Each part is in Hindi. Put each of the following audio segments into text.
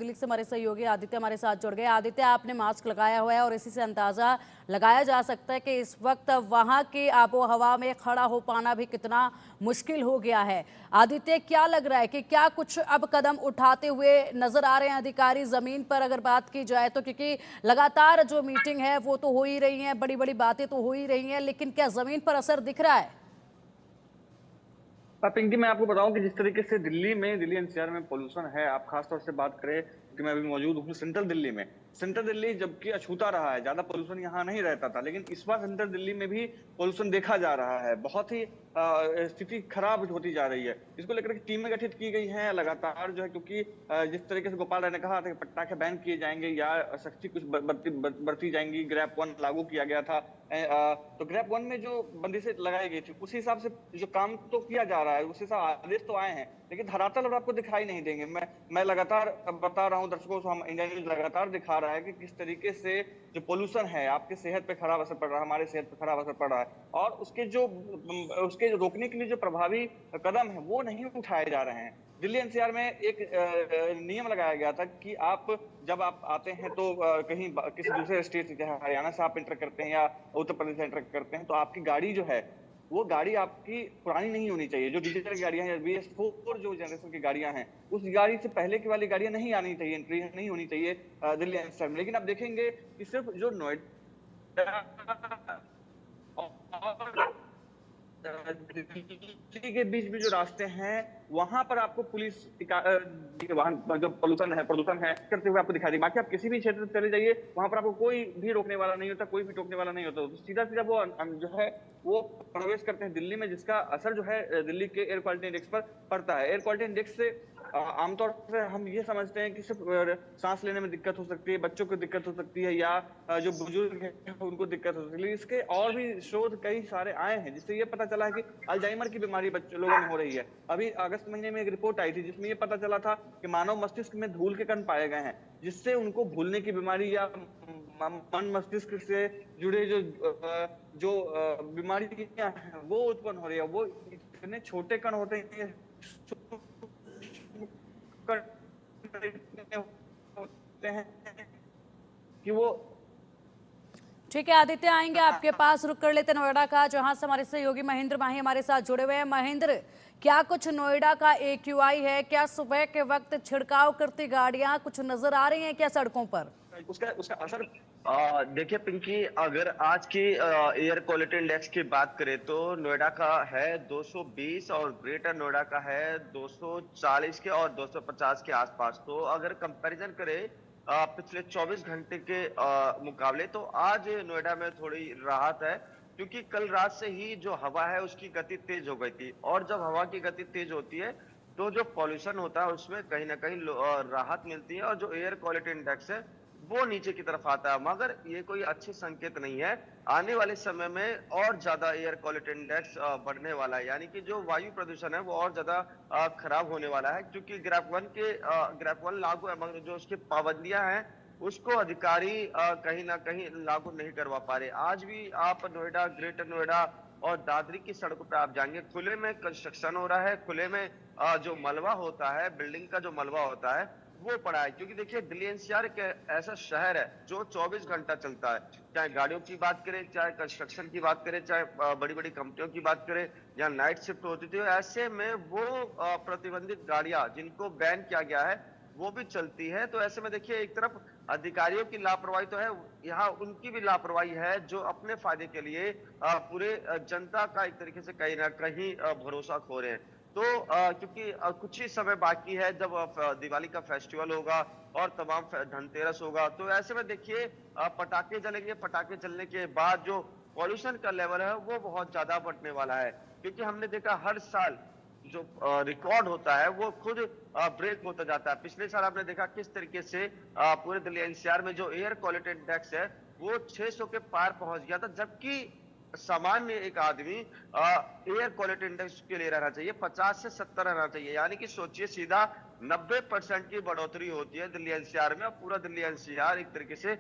दिल्ली से हमारे सहयोगी आदित्य हमारे साथ जुड़ गए। आदित्य, आपने मास्क लगाया हुआ है और इसी से अंदाजा लगाया जा सकता है कि इस वक्त वहां की आबो हवा में खड़ा हो पाना भी कितना मुश्किल हो गया है। आदित्य, क्या लग रहा है कि क्या कुछ अब कदम उठाते हुए नजर आ रहे हैं अधिकारी जमीन पर, अगर बात की जाए तो? क्योंकि लगातार जो मीटिंग है वो तो हो ही रही है, बड़ी बड़ी बातें तो हो ही रही हैं, लेकिन क्या जमीन पर असर दिख रहा है? पिंकी, मैं आपको बताऊं कि जिस तरीके से दिल्ली एनसीआर में पोल्यूशन है, आप खास तौर से बात करें कि मैं अभी मौजूद हूँ सेंट्रल दिल्ली में। सेंट्रल दिल्ली जबकि अछूता रहा है, ज्यादा पोल्यूशन यहाँ नहीं रहता था, लेकिन इस बार सेंट्रल दिल्ली में भी पोल्यूशन देखा जा रहा है। बहुत ही स्थिति खराब होती जा रही है। इसको लेकर के टीमें गठित की गई हैं लगातार, जो है, क्योंकि जिस तरीके से गोपाल राय ने कहा था कि पटाखे बैन किए जाएंगे या सख्ती कुछ बरती जाएंगी। ग्रैप वन लागू किया गया था, तो ग्रैप वन में जो बंदिशें लगाई गई थी उसी हिसाब से जो काम तो किया जा रहा है, उसी हिसाब आदेश तो आए हैं, लेकिन धरातल और आपको दिखाई नहीं देंगे। मैं लगातार बता रहा हूँ दर्शकों को, हम इंडिया न्यूज लगातार दिखा रहा है कि किस तरीके से जो पोल्यूशन है आपके सेहत पे खराब असर पड़ रहा है, हमारे सेहत पे खराब असर पड़ रहा है, और उसके रोकने के लिए जो प्रभावी कदम है वो नहीं उठाए जा रहे हैं। दिल्ली एनसीआर में एक नियम लगाया गया था कि आप जब आप आते हैं तो कहीं किसी दूसरे स्टेट से, चाहे हरियाणा से आप इंटर करते हैं या उत्तर प्रदेश से इंटर करते हैं, तो आपकी गाड़ी जो है वो गाड़ी आपकी पुरानी नहीं होनी चाहिए। जो डिजिटल गाड़ियां हैं, BS4 जो जनरेशन की गाड़ियां हैं, उस गाड़ी से पहले की वाली गाड़ियां नहीं आनी चाहिए, एंट्री नहीं होनी चाहिए दिल्ली एनसीआर में। लेकिन आप देखेंगे कि सिर्फ जो नोएडा और दिल्ली के बीच में जो रास्ते हैं वहां पर आपको पुलिस वाहन जो प्रदूषण है करते हुए आपको दिखाई देगी। बाकी आप किसी भी क्षेत्र में चले जाइए, वहां पर आपको कोई भी रोकने वाला नहीं होता, कोई भी टोकने वाला नहीं होता। तो सीधा सीधा वो जो है वो प्रवेश करते हैं दिल्ली में, जिसका असर जो है दिल्ली के एयर क्वालिटी इंडेक्स पर पड़ता है। एयर क्वालिटी इंडेक्स से आमतौर पर हम ये समझते हैं कि सिर्फ सांस लेने में दिक्कत हो सकती है, बच्चों को दिक्कत हो सकती है, या जो बुजुर्ग हैं उनको दिक्कत हो सकती है। इसके और भी शोध कई सारे आए हैं, जिससे ये पता चला है कि अल्जाइमर की बीमारी बच्चों लोगों में हो रही है। अभी अगस्त महीने में एक रिपोर्ट आई थी जिसमें ये पता चला था कि मानव मस्तिष्क में धूल के कण पाए गए हैं, जिससे उनको भूलने की बीमारी या मन मस्तिष्क से जुड़े जो बीमारियां हैं वो उत्पन्न हो रही है। वो इतने छोटे कण होते हैं होते हैं कि वो। ठीक है आदित्य, आएंगे आपके पास। रुक कर लेते नोएडा का, जहां से हमारे सहयोगी महेंद्र माही हमारे साथ जुड़े हुए हैं। महेंद्र, क्या कुछ नोएडा का AQI है? क्या सुबह के वक्त छिड़काव करती गाड़ियां कुछ नजर आ रही हैं क्या सड़कों पर? उसका उसका असर। देखिए पिंकी, अगर आज की एयर क्वालिटी इंडेक्स की बात करें तो नोएडा का है 220 और ग्रेटर नोएडा का है 240 के और 250 के आसपास। तो अगर कंपैरिजन करें पिछले 24 घंटे के मुकाबले, तो आज नोएडा में थोड़ी राहत है, क्योंकि कल रात से ही जो हवा है उसकी गति तेज हो गई थी। और जब हवा की गति तेज होती है तो जो पॉल्यूशन होता है उसमें कहीं ना कहीं राहत मिलती है, और जो एयर क्वालिटी इंडेक्स है वो नीचे की तरफ आता है। मगर ये कोई अच्छे संकेत नहीं है। आने वाले समय में और ज्यादा एयर क्वालिटी इंडेक्स बढ़ने वाला है, यानी कि जो वायु प्रदूषण है वो और ज्यादा खराब होने वाला है, क्योंकि ग्रेप वन लागू है, मगर जो उसकी पाबंदियां हैं उसको अधिकारी कहीं ना कहीं लागू नहीं करवा पा रहे। आज भी आप नोएडा, ग्रेटर नोएडा और दादरी की सड़कों पर आप जाएंगे, खुले में कंस्ट्रक्शन हो रहा है, खुले में जो मलबा होता है, बिल्डिंग का जो मलबा होता है वो पड़ा है। क्योंकि देखिए दिल्ली एनसीआर एक ऐसा शहर है जो 24 घंटा चलता है, चाहे गाड़ियों की बात करें, चाहे कंस्ट्रक्शन की बात करें, चाहे बड़ी बड़ी कंपनियों की बात करें, या नाइट शिफ्ट होती थी, ऐसे में वो प्रतिबंधित गाड़ियां जिनको बैन किया गया है वो भी चलती है। तो ऐसे में देखिए, एक तरफ अधिकारियों की लापरवाही तो है, यहाँ उनकी भी लापरवाही है जो अपने फायदे के लिए पूरे जनता का एक तरीके से कहीं ना कहीं भरोसा खो रहे हैं। तो क्योंकि कुछ ही समय बाकी है जब दिवाली का फेस्टिवल होगा और तमाम धनतेरस होगा, तो ऐसे में देखिए पटाखे जलेंगे, पटाखे जलने के बाद जो पॉल्यूशन का लेवल है वो बहुत ज्यादा बढ़ने वाला है। क्योंकि हमने देखा हर साल जो रिकॉर्ड होता है वो खुद ब्रेक होता जाता है। पिछले साल आपने देखा किस तरीके से पूरे दिल्ली एनसीआर में जो एयर क्वालिटी इंडेक्स है वो 600 के पार पहुंच गया था, जबकि सामान्य एक आदमी एयर क्वालिटी इंडेक्स के लिए रहना चाहिए 50 से 70 रहना चाहिए। यानी कि सोचिए, सीधा 90% की बढ़ोतरी होती है दिल्ली एनसीआर में, और पूरा दिल्ली एनसीआर एक तरीके से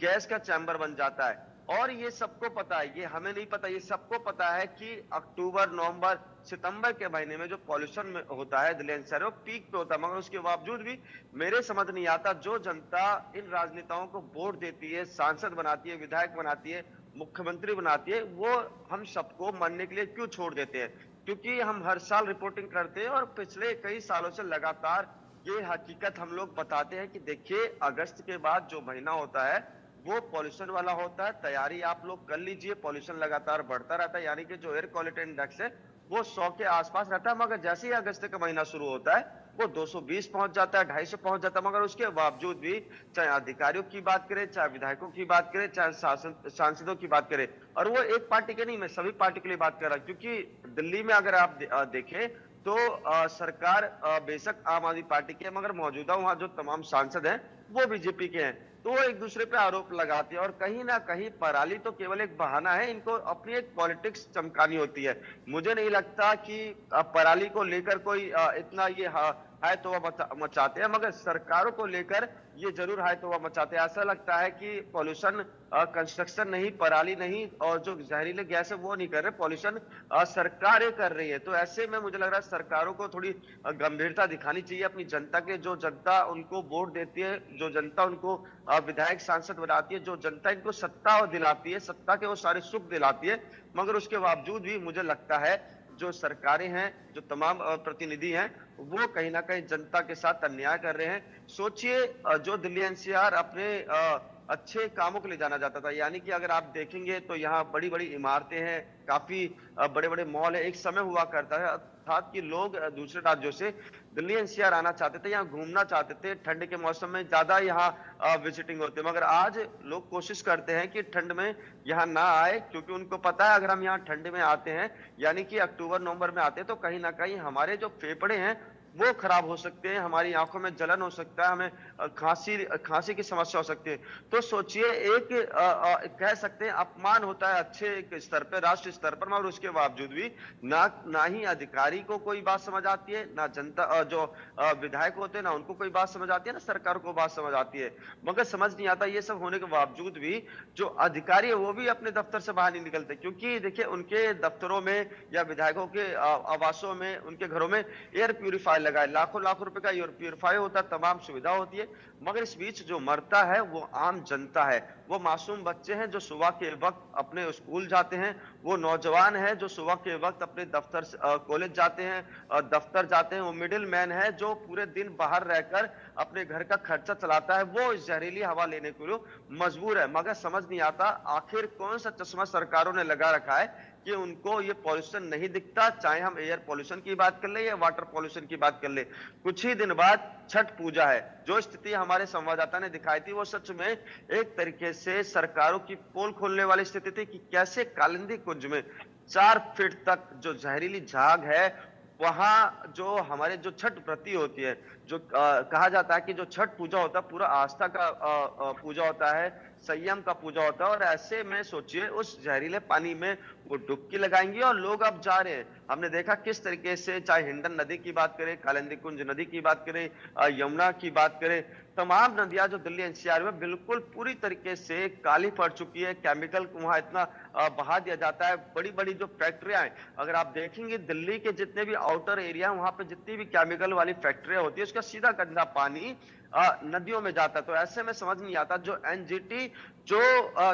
गैस का चैम्बर बन जाता है। और ये सबको पता है, ये हमें नहीं पता, ये सबको पता है कि अक्टूबर, नवंबर, सितंबर के महीने में जो पॉल्यूशन में होता है दिल्ली एनसीआर वो पीक पे होता है। मगर उसके बावजूद भी मेरे समझ नहीं आता, जो जनता इन राजनेताओं को वोट देती है, सांसद बनाती है, विधायक बनाती है, मुख्यमंत्री बनाती है, वो हम सबको मरने के लिए क्यों छोड़ देते हैं? क्योंकि हम हर साल रिपोर्टिंग करते हैं और पिछले कई सालों से लगातार ये हकीकत हम लोग बताते हैं कि देखिए, अगस्त के बाद जो महीना होता है वो पॉल्यूशन वाला होता है। तैयारी आप लोग कर लीजिए, पॉल्यूशन लगातार बढ़ता रहता है, यानी कि जो एयर क्वालिटी इंडेक्स है वो 100 के आसपास रहता है। मगर जैसे ही अगस्त का महीना शुरू होता है वो 220 पहुंच जाता है, 250 पहुंच जाता है। मगर उसके बावजूद भी चाहे अधिकारियों की बात करें, चाहे विधायकों की बात करें, चाहे सांसदों की बात करें, और वो एक पार्टी के नहीं, मैं सभी पार्टी के लिए बात कर रहा हूं। क्योंकि दिल्ली में अगर आप देखें तो सरकार बेशक आम आदमी पार्टी की है, मगर मौजूदा वहां जो तमाम सांसद हैं वो बीजेपी के हैं। तो वो एक दूसरे पे आरोप लगाते हैं और कहीं ना कहीं पराली तो केवल एक बहाना है, इनको अपनी एक पॉलिटिक्स चमकानी होती है। मुझे नहीं लगता कि पराली को लेकर कोई इतना ये हाय तौबा मचाते हैं, मगर सरकारों को लेकर ये जरूर हाय तौबा मचाते हैं। ऐसा लगता है कि पॉल्यूशन कंस्ट्रक्शन नहीं, पराली नहीं, और जो जहरीले गैस है वो नहीं कर रहे, पॉल्यूशन सरकारें कर रही है। तो ऐसे में मुझे लग रहा है सरकारों को थोड़ी गंभीरता दिखानी चाहिए अपनी जनता के, जो जनता उनको वोट देती है, जो जनता उनको विधायक सांसद बनाती है, जो जनता इनको सत्ता दिलाती है, सत्ता के वो सारे सुख दिलाती है। मगर उसके बावजूद भी मुझे लगता है जो सरकारें हैं, जो तमाम प्रतिनिधि हैं, वो कहीं ना कहीं जनता के साथ अन्याय कर रहे हैं। सोचिए, जो दिल्ली एनसीआर अपने अच्छे कामों के लिए जाना जाता था, यानी कि अगर आप देखेंगे तो यहाँ बड़ी बड़ी इमारतें हैं, काफी बड़े बड़े मॉल है। एक समय हुआ करता है अर्थात कि लोग दूसरे राज्यों से दिल्ली एनसीआर आना चाहते थे, यहाँ घूमना चाहते थे, ठंड के मौसम में ज्यादा यहाँ विजिटिंग होती है। मगर आज लोग कोशिश करते हैं कि ठंड में यहाँ ना आए, क्योंकि उनको पता है अगर हम यहाँ ठंड में आते हैं, यानी कि अक्टूबर नवंबर में आते हैं, तो कहीं ना कहीं हमारे जो फेफड़े हैं वो खराब हो सकते हैं, हमारी आंखों में जलन हो सकता है, हमें खांसी की समस्या हो सकती है। तो सोचिए, एक कह सकते हैं अपमान होता है अच्छे एक स्तर पर, राष्ट्रीय स्तर पर, मगर उसके बावजूद भी ना ही अधिकारी को कोई बात समझ आती है, ना जनता जो विधायक होते हैं ना उनको कोई बात समझ आती है, ना सरकार को बात समझ आती है। मगर समझ नहीं आता, ये सब होने के बावजूद भी जो अधिकारी है वो भी अपने दफ्तर से बाहर नहीं निकलते, क्योंकि देखिए उनके दफ्तरों में या विधायकों के आवासों में, उनके घरों में एयर प्यूरिफायर लगाए, लाखों लाखों रुपए का एयर प्यूरिफायर होता है, तमाम सुविधा होती है। मगर इस बीच जो मरता है वो आम जनता है, वो मासूम बच्चे हैं जो सुबह के वक्त अपने स्कूल जाते हैं, वो नौजवान है जो सुबह के वक्त अपने दफ्तर कॉलेज जाते हैं, दफ्तर जाते हैं, वो मिडिल मैन है जो पूरे दिन बाहर रहकर अपने घर का खर्चा चलाता है, वो इस जहरीली हवा लेने के लिए मजबूर है। मगर समझ नहीं आता आखिर कौन सा चश्मा सरकारों ने लगा रखा है कि उनको ये पॉल्यूशन नहीं दिखता, चाहे हम एयर पॉल्यूशन की बात कर ले या वाटर पॉल्यूशन की बात कर ले। कुछ ही दिन बाद छठ पूजा है, जो स्थिति हमारे संवाददाता ने दिखाई थी वो सच में एक तरीके से सरकारों की पोल खोलने वाली स्थिति थी कि कैसे कालिंदी कुंज में 4 फीट तक जो जहरीली झाग है, वहां जो हमारे जो छठ व्रती होती है, जो कहा जाता है कि जो छठ पूजा होता है पूरा आस्था का पूजा होता है, संयम का पूजा होता है, और ऐसे में सोचिए उस जहरीले पानी में वो डुबकी लगाएंगे और लोग अब जा रहे हैं। हमने देखा किस तरीके से, चाहे हिंडन नदी की बात करें, कालिंदी कुंज नदी की बात करें, यमुना की बात करें, तमाम नदियां जो दिल्ली एनसीआर में बिल्कुल पूरी तरीके से काली पड़ चुकी है। केमिकल वहां इतना बहा दिया जाता है। बड़ी बड़ी जो फैक्ट्रियां हैं, अगर आप देखेंगे दिल्ली के जितने भी आउटर एरिया वहां पे जितनी भी केमिकल वाली फैक्ट्रियां होती है, उसका सीधा गंदा पानी नदियों में जाता है। तो ऐसे में समझ नहीं आता, जो एनजीटी जो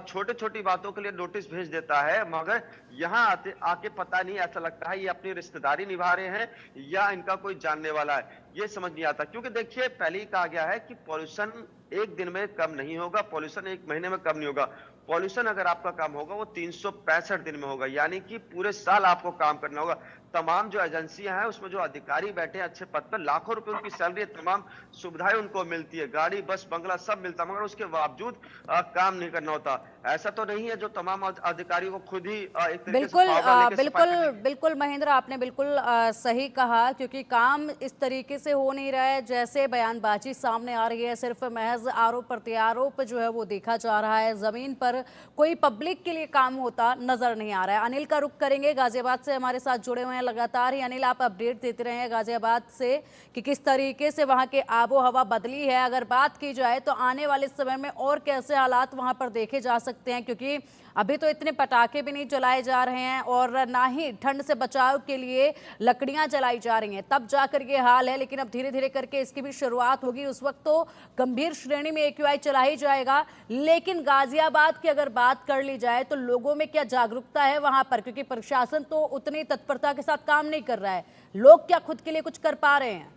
छोटी छोटी बातों के लिए नोटिस भेज देता है, मगर यहाँ आके पता नहीं, ऐसा लगता है ये अपनी रिश्तेदारी निभा रहे हैं या इनका कोई जानने वाला है, ये समझ नहीं आता। क्योंकि देखिए पहले ही कहा गया है कि पॉल्यूशन एक दिन में कम नहीं होगा, पॉल्यूशन एक महीने में कम नहीं होगा। पॉल्यूशन अगर आपका काम होगा वो 365 दिन में होगा, यानी कि पूरे साल आपको काम करना होगा। तमाम जो एजेंसियां हैं उसमें जो अधिकारी बैठे हैं अच्छे पद पर, लाखों रुपए उनकी सैलरी है, तमाम सुविधाएं उनको मिलती है, गाड़ी बस बंगला सब मिलता है, मगर उसके बावजूद काम नहीं करना होता। ऐसा तो नहीं है जो तमाम अधिकारियों को खुद ही एक तरीके बिल्कुल से पावर लेके बिल्कुल सफाई करनी। बिल्कुल महेंद्र, आपने बिल्कुल सही कहा, क्योंकि काम इस तरीके से हो नहीं रहा है जैसे बयानबाजी सामने आ रही है, सिर्फ महज आरोप प्रत्यारोप जो है वो देखा जा रहा है, जमीन पर कोई पब्लिक के लिए काम होता नजर नहीं आ रहा है। अनिल का रुख करेंगे, गाजियाबाद से हमारे साथ जुड़े हुए हैं लगातार ही। अनिल, आप अपडेट देते रहे हैं गाजियाबाद से कि किस तरीके से वहां के आबो हवा बदली है। अगर बात की जाए तो आने वाले समय में और कैसे हालात वहां पर देखे जा सकते हैं, क्योंकि अभी तो इतने पटाखे भी नहीं जलाए जा रहे हैं और ना ही ठंड से बचाव के लिए लकड़ियां जलाई जा रही हैं, तब जाकर ये हाल है। लेकिन अब धीरे धीरे करके इसकी भी शुरुआत होगी। उस वक्त तो गंभीर श्रेणी में AQI चला ही जाएगा। लेकिन गाजियाबाद की अगर बात कर ली जाए तो लोगों में क्या जागरूकता है वहां पर, क्योंकि प्रशासन तो उतनी तत्परता के साथ काम नहीं कर रहा है, लोग क्या खुद के लिए कुछ कर पा रहे हैं?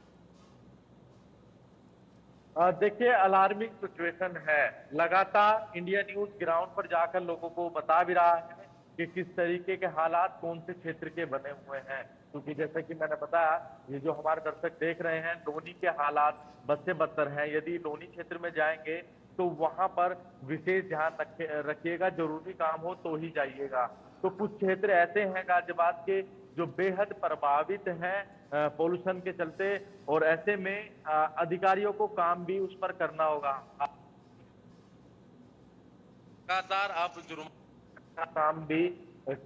देखिए, अलार्मिंग सिचुएशन है। लगातार इंडिया न्यूज ग्राउंड पर जाकर लोगों को बता भी रहा है कि किस तरीके के हालात कौन से क्षेत्र के बने हुए हैं, क्योंकि जैसे कि मैंने बताया, ये जो हमारे दर्शक देख रहे हैं, लोनी के हालात बद से बदतर हैं। यदि लोनी क्षेत्र में जाएंगे तो वहां पर विशेष ध्यान रखिएगा, जरूरी काम हो तो ही जाइएगा। तो कुछ क्षेत्र ऐसे हैं गाजियाबाद के जो बेहद प्रभावित हैं पोल्यूशन के चलते, और ऐसे में अधिकारियों को काम भी उस पर करना होगा। लगातार अब जुर्माना का काम भी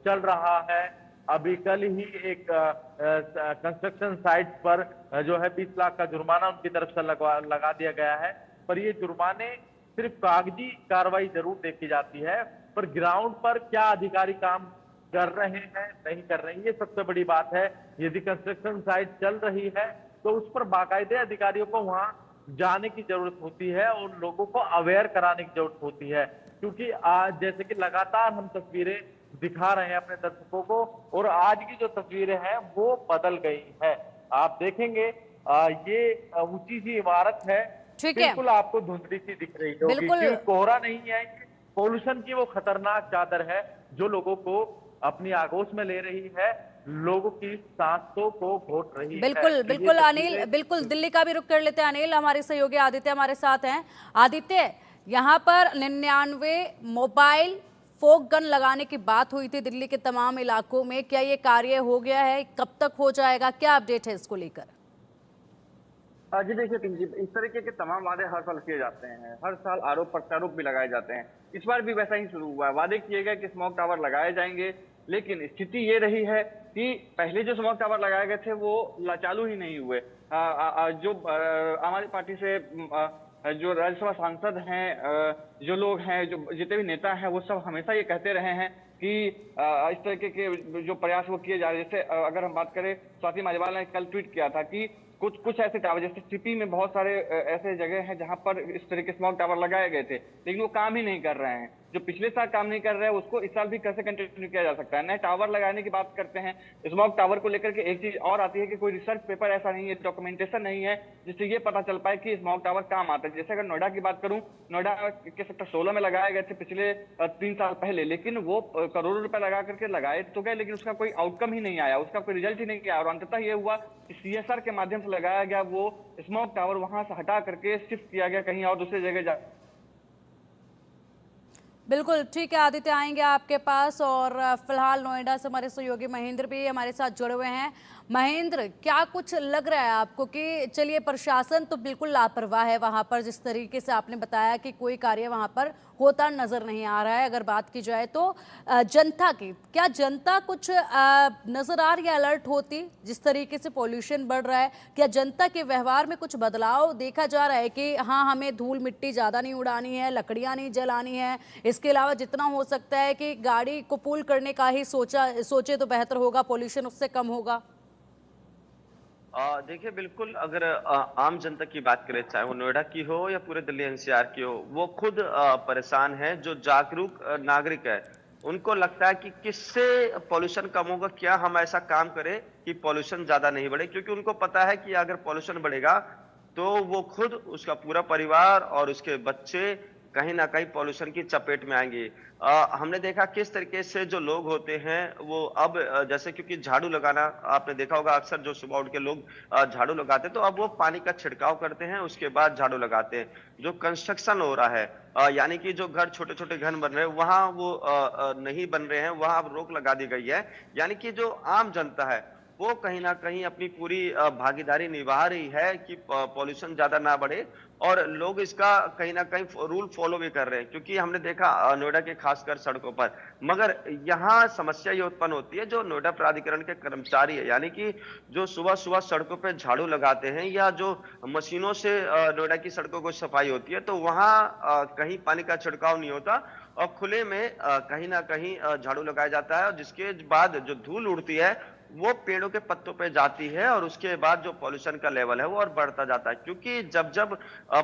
चल रहा है। अभी कल ही एक कंस्ट्रक्शन साइट पर जो है 20 लाख का जुर्माना उनकी तरफ से लगा दिया गया है। पर ये जुर्माने सिर्फ कागजी कार्रवाई जरूर देखी जाती है, पर ग्राउंड पर क्या अधिकारी काम कर रहे हैं नहीं कर रहे हैं, ये सबसे बड़ी बात है। यदि कंस्ट्रक्शन साइट चल रही है तो उस पर बाकायदे अधिकारियों को वहां जाने की जरूरत होती है और लोगों को अवेयर कराने की जरूरत होती है, क्योंकि आज जैसे कि लगातार हम तस्वीरें दिखा रहे हैं अपने दर्शकों को, और आज की जो तस्वीरें हैं वो बदल गई है। आप देखेंगे ये ऊंची सी इमारत है, बिल्कुल आपको धुंधली सी दिख रही होगी, क्योंकि कोहरा नहीं है, पोल्यूशन की वो खतरनाक चादर है जो लोगों को अपनी आगोश में ले रही है, लोगों की सांसों को घोट रही है। बिल्कुल बिल्कुल अनिल, बिल्कुल दिल्ली का भी रुख कर लेते हैं अनिल। हमारे सहयोगी आदित्य हमारे साथ हैं। आदित्य, यहाँ पर 99 मोबाइल फोक गन लगाने की बात हुई थी दिल्ली के तमाम इलाकों में, क्या ये कार्य हो गया है? कब तक हो जाएगा? क्या अपडेट है इसको लेकर? जी देखिए पिंकी, इस तरीके के तमाम वादे हर साल किए जाते हैं, हर साल आरोप प्रत्यारोप भी लगाए जाते हैं। इस बार भी वैसा ही शुरू हुआ है। वादे किए गए कि स्मोक टावर लगाए जाएंगे, लेकिन स्थिति ये रही है कि पहले जो स्मोक टावर लगाए गए थे वो चालू ही नहीं हुए। जो आम आदमी पार्टी से जो राज्यसभा सांसद हैं, जो लोग हैं, जो जितने भी नेता हैं, वो सब हमेशा ये कहते रहे हैं कि इस तरीके के जो प्रयास वो किए जा रहे हैं। जैसे अगर हम बात करें, स्वाति मालीवाल ने कल ट्वीट किया था कि कुछ ऐसे टावर, जैसे सीपी में बहुत सारे ऐसे जगह हैं जहां पर इस तरह के स्मोक टावर लगाए गए थे, लेकिन वो काम ही नहीं कर रहे हैं। जो पिछले साल काम नहीं कर रहे हैं उसको इस साल भी कैसे कंटिन्यू किया जा सकता है? नए टावर लगाने की बात करते हैं। स्मोक टावर को लेकर के एक चीज और आती है कि कोई रिसर्च पेपर ऐसा नहीं है, डॉक्यूमेंटेशन नहीं है जिससे ये पता चल पाए कि स्मोक टावर काम आता है। जैसे अगर नोएडा की बात करूं, नोएडा के सेक्टर 16 में लगाए गए थे पिछले 3 साल पहले, लेकिन वो करोड़ों रुपए लगा करके लगाए तो गए, लेकिन उसका कोई आउटकम ही नहीं आया, उसका कोई रिजल्ट ही नहीं आया। और अंततः ये हुआ कि CSR के माध्यम से लगाया गया वो स्मोक टावर वहां से हटा करके शिफ्ट किया गया कहीं और दूसरी जगह जा। बिल्कुल ठीक है आदित्य, आएंगे आपके पास। और फिलहाल नोएडा से हमारे सहयोगी महेंद्र भी हमारे साथ जुड़े हुए हैं। महेंद्र, क्या कुछ लग रहा है आपको कि चलिए प्रशासन तो बिल्कुल लापरवाह है वहां पर, जिस तरीके से आपने बताया कि कोई कार्य वहां पर होता नजर नहीं आ रहा है। अगर बात की जाए तो जनता की, क्या जनता कुछ नजर आ रही है, अलर्ट होती जिस तरीके से पॉल्यूशन बढ़ रहा है? क्या जनता के व्यवहार में कुछ बदलाव देखा जा रहा है कि हाँ, हमें धूल मिट्टी ज्यादा नहीं उड़ानी है, लकड़ियां नहीं जलानी है, इसके अलावा जितना हो सकता है कि गाड़ी को पूल करने का ही सोचे तो बेहतर होगा, पॉल्यूशन उससे कम होगा? देखिए, बिल्कुल अगर आम जनता की बात करें, चाहे वो नोएडा की हो या पूरे दिल्ली NCR की हो, वो खुद परेशान है। जो जागरूक नागरिक है, उनको लगता है कि किससे पॉल्यूशन कम होगा, क्या हम ऐसा काम करें कि पॉल्यूशन ज्यादा नहीं बढ़े, क्योंकि उनको पता है कि अगर पॉल्यूशन बढ़ेगा तो वो खुद, उसका पूरा परिवार और उसके बच्चे कहीं ना कहीं पॉल्यूशन की चपेट में आएंगे। हमने देखा किस तरीके से जो लोग होते हैं वो अब जैसे, क्योंकि झाड़ू लगाना आपने देखा होगा, अक्सर जो सुबह उठ के लोग झाड़ू लगाते हैं, तो अब वो पानी का छिड़काव करते हैं, उसके बाद झाड़ू लगाते हैं। जो कंस्ट्रक्शन हो रहा है, यानी कि जो घर, छोटे छोटे घर बन रहे हैं, वहां वो नहीं बन रहे हैं, वहां अब रोक लगा दी गई है। यानी कि जो आम जनता है वो कहीं ना कहीं अपनी पूरी भागीदारी निभा रही है कि पॉल्यूशन ज्यादा ना बढ़े, और लोग इसका कहीं ना कहीं रूल फॉलो भी कर रहे हैं। क्योंकि हमने देखा नोएडा के खासकर सड़कों पर, मगर यहाँ समस्या ये उत्पन्न होती है, जो नोएडा प्राधिकरण के कर्मचारी है, यानी कि जो सुबह सुबह सड़कों पे झाड़ू लगाते हैं या जो मशीनों से नोएडा की सड़कों को सफाई होती है, तो वहाँ कहीं पानी का छिड़काव नहीं होता और खुले में कहीं ना कहीं झाड़ू लगाया जाता है, और जिसके बाद जो धूल उड़ती है वो पेड़ों के पत्तों पे जाती है, और उसके बाद जो पॉल्यूशन का लेवल है वो और बढ़ता जाता है। क्योंकि जब जब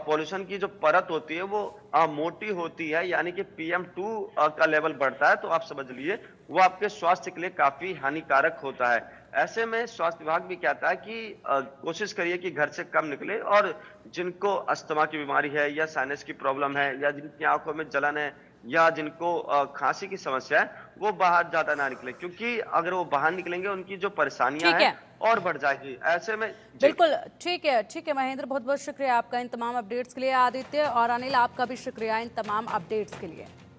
पॉल्यूशन की जो परत होती है वो मोटी होती है, यानी कि PM2 का लेवल बढ़ता है, तो आप समझ लीजिए वो आपके स्वास्थ्य के लिए काफी हानिकारक होता है। ऐसे में स्वास्थ्य विभाग भी कहता है कि कोशिश करिए कि घर से कम निकले, और जिनको अस्थमा की बीमारी है या साइनस की प्रॉब्लम है या जिनकी आंखों में जलन है या जिनको खांसी की समस्या है, वो बाहर ज्यादा ना निकले, क्योंकि अगर वो बाहर निकलेंगे उनकी जो परेशानियां ठीक हैं है। और बढ़ जाएगी। ऐसे में बिल्कुल ठीक है महेंद्र, बहुत बहुत शुक्रिया आपका इन तमाम अपडेट्स के लिए। आदित्य और अनिल, आपका भी शुक्रिया इन तमाम अपडेट्स के लिए।